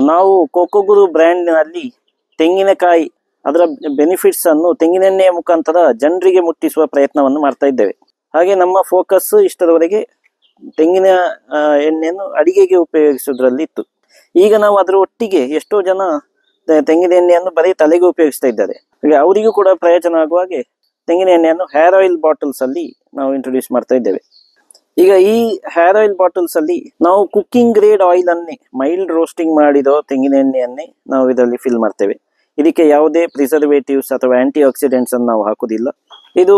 ನಾವು ಕೋಕೋಗುರು ಬ್ರ್ಯಾಂಡ್ನಲ್ಲಿ ತೆಂಗಿನಕಾಯಿ ಅದರ ಬೆನಿಫಿಟ್ಸ್ ಅನ್ನು ತೆಂಗಿನೆಣ್ಣೆಯ ಮುಖಾಂತರ ಜನರಿಗೆ ಮುಟ್ಟಿಸುವ ಪ್ರಯತ್ನವನ್ನು ಮಾಡ್ತಾ ಇದ್ದೇವೆ. ಹಾಗೆ ನಮ್ಮ ಫೋಕಸ್ ಇಷ್ಟರವರೆಗೆ ತೆಂಗಿನ ಎಣ್ಣೆಯನ್ನು ಅಡಿಗೆಗೆ ಉಪಯೋಗಿಸುವುದರಲ್ಲಿ ಇತ್ತು. ಈಗ ನಾವು ಅದರ ಒಟ್ಟಿಗೆ ಎಷ್ಟೋ ಜನ ತೆಂಗಿನ ಎಣ್ಣೆಯನ್ನು ಬರೀ ತಲೆಗೆ ಉಪಯೋಗಿಸ್ತಾ ಇದ್ದಾರೆ. ಹಾಗೆ ಅವರಿಗೂ ಕೂಡ ಪ್ರಯೋಜನ ಆಗುವ ಹಾಗೆ ತೆಂಗಿನ ಎಣ್ಣೆಯನ್ನು ಹೇರ್ ಆಯಿಲ್ ಬಾಟಲ್ಸ್ ಅಲ್ಲಿ ನಾವು ಇಂಟ್ರೊಡ್ಯೂಸ್ ಮಾಡ್ತಾ ಇದ್ದೇವೆ. ಈಗ ಈ ಹೇರ್ ಆಯಿಲ್ ಬಾಟಲ್ಸ್ ಅಲ್ಲಿ ನಾವು ಕುಕ್ಕಿಂಗ್ ಗ್ರೇಡ್ ಆಯಿಲ್ ಅನ್ನೇ ಮೈಲ್ಡ್ ರೋಸ್ಟಿಂಗ್ ಮಾಡಿರೋ ತೆಂಗಿನ ಎಣ್ಣೆಯನ್ನೇ ನಾವು ಇದರಲ್ಲಿ ಫಿಲ್ ಮಾಡ್ತೇವೆ. ಇದಕ್ಕೆ ಯಾವುದೇ ಪ್ರಿಸರ್ವೇಟಿವ್ಸ್ ಅಥವಾ ಆಂಟಿ ಆಕ್ಸಿಡೆಂಟ್ಸ್ ಅನ್ನು ನಾವು ಹಾಕುದಿಲ್ಲ. ಇದು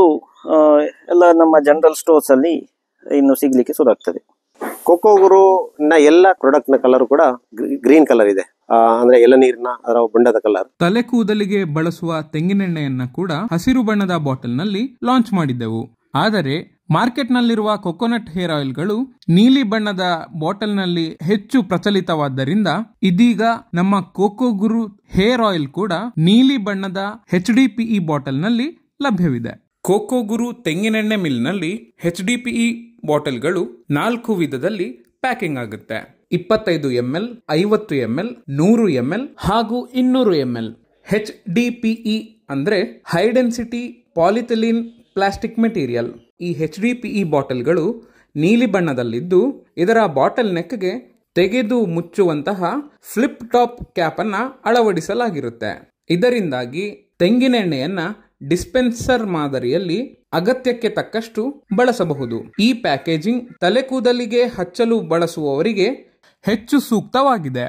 ಎಲ್ಲ ನಮ್ಮ ಜನರಲ್ ಸ್ಟೋರ್ಸ್ ಅಲ್ಲಿ ಇನ್ನು ಸಿಗ್ಲಿಕ್ಕೆ ಶುರು ಆಗ್ತದೆ. ಕೋಕೋಗುರು ಎಲ್ಲ ಪ್ರಾಡಕ್ಟ್ ನ ಕಲರ್ ಕೂಡ ಗ್ರೀನ್ ಕಲರ್ ಇದೆ, ಅಂದ್ರೆ ಎಳನೀರಿನ ಅದರ ಬಣ್ಣದ ಕಲರ್. ತಲೆ ಕೂದಲಿಗೆ ಬಳಸುವ ತೆಂಗಿನೆಣ್ಣೆಯನ್ನ ಕೂಡ ಹಸಿರು ಬಣ್ಣದ ಬಾಟಲ್ ನಲ್ಲಿ ಲಾಂಚ್ ಮಾಡಿದ್ದೆವು. ಆದರೆ ಮಾರ್ಕೆಟ್ ನಲ್ಲಿರುವ ಕೊಕೊನಟ್ ಹೇರ್ ಆಯಿಲ್ ಗಳು ನೀಲಿ ಬಣ್ಣದ ಬಾಟಲ್ ನಲ್ಲಿ ಹೆಚ್ಚು ಪ್ರಚಲಿತವಾದ್ದರಿಂದ ಇದೀಗ ನಮ್ಮ ಕೋಕೋಗುರು ಹೇರ್ ಆಯಿಲ್ ಕೂಡ ನೀಲಿ ಬಣ್ಣದ HDPE ಬಾಟಲ್ ನಲ್ಲಿ ಲಭ್ಯವಿದೆ. ಕೋಕೋಗುರು ತೆಂಗಿನೆಣ್ಣೆ ಮಿಲ್ ನಲ್ಲಿ HDPE ಬಾಟಲ್ಗಳು 4 ವಿಧದಲ್ಲಿ ಪ್ಯಾಕಿಂಗ್ ಆಗುತ್ತೆ. 25 ml, 50 ml, 100 ml ಹಾಗೂ 200 ml. HDPE ಅಂದ್ರೆ high density polyethylene plastic material. ಈ HDPE ಬಾಟಲ್ಗಳು ನೀಲಿ ಬಣ್ಣದಲ್ಲಿದ್ದು ಇದರ ಬಾಟಲ್ ನೆಕ್ಗೆ ತೆಗೆದು ಮುಚ್ಚುವಂತಹ ಫ್ಲಿಪ್ ಟಾಪ್ ಕ್ಯಾಪ್ ಅನ್ನ ಅಳವಡಿಸಲಾಗಿರುತ್ತೆ. ಇದರಿಂದಾಗಿ ತೆಂಗಿನೆಣ್ಣೆಯನ್ನ ಡಿಸ್ಪೆನ್ಸರ್ ಮಾದರಿಯಲ್ಲಿ ಅಗತ್ಯಕ್ಕೆ ತಕ್ಕಷ್ಟು ಬಳಸಬಹುದು. ಈ ಪ್ಯಾಕೇಜಿಂಗ್ ತಲೆ ಕೂದಲಿಗೆ ಹಚ್ಚಲು ಬಳಸುವವರಿಗೆ ಹೆಚ್ಚು ಸೂಕ್ತವಾಗಿದೆ.